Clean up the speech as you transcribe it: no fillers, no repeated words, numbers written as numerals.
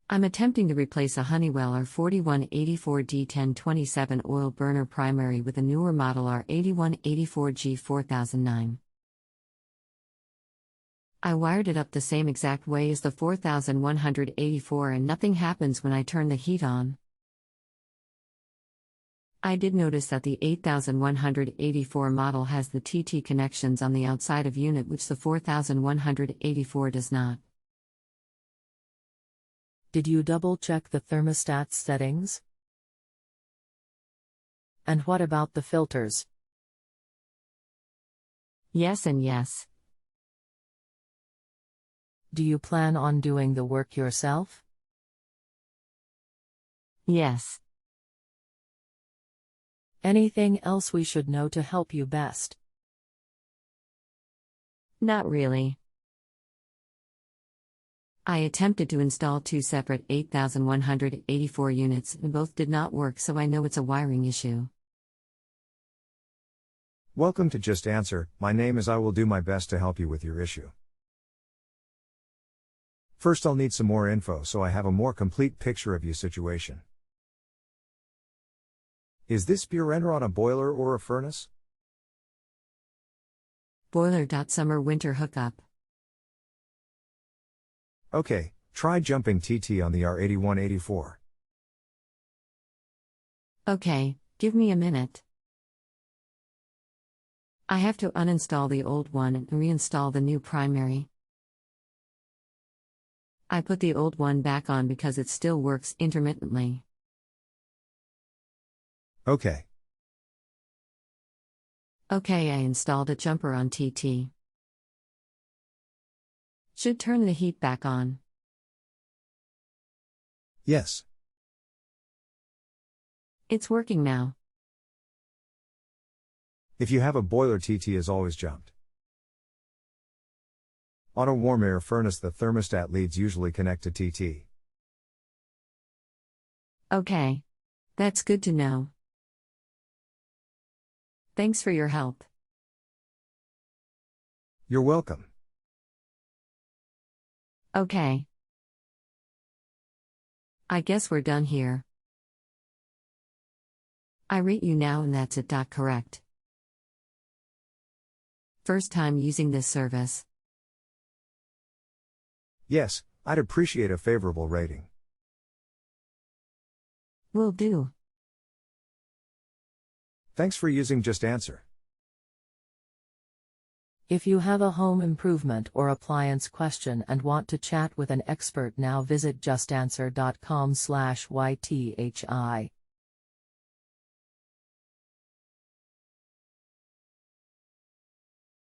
I'm attempting to replace a Honeywell R4184D1027 oil burner primary with a newer model R8184G4009. I wired it up the same exact way as the 4184 and nothing happens when I turn the heat on. I did notice that the 8184 model has the TT connections on the outside of unit which the 4184 does not. Did you double-check the thermostat settings? And what about the filters? Yes and yes. Do you plan on doing the work yourself? Yes. Anything else we should know to help you best? Not really. I attempted to install two separate 8184 units and both did not work, so I know it's a wiring issue. Welcome to Just Answer. My name is I will do my best to help you with your issue. First I'll need some more info so I have a more complete picture of your situation. Is this burenr on a boiler or a furnace? Boiler.summer winter hookup. Okay, try jumping TT on the R8184. Okay, give me a minute. I have to uninstall the old one and reinstall the new primary. I put the old one back on because it still works intermittently. Okay. Okay, I installed a jumper on TT. Should turn the heat back on. Yes. It's working now. If you have a boiler, TT is always jumped. On a warm air furnace, the thermostat leads usually connect to TT. Okay. That's good to know. Thanks for your help. You're welcome. Okay. I guess we're done here. I rate you now and that's it. Correct. First time using this service. Yes, I'd appreciate a favorable rating. Will do. Thanks for using Just Answer. If you have a home improvement or appliance question and want to chat with an expert now, visit justanswer.com/ythi.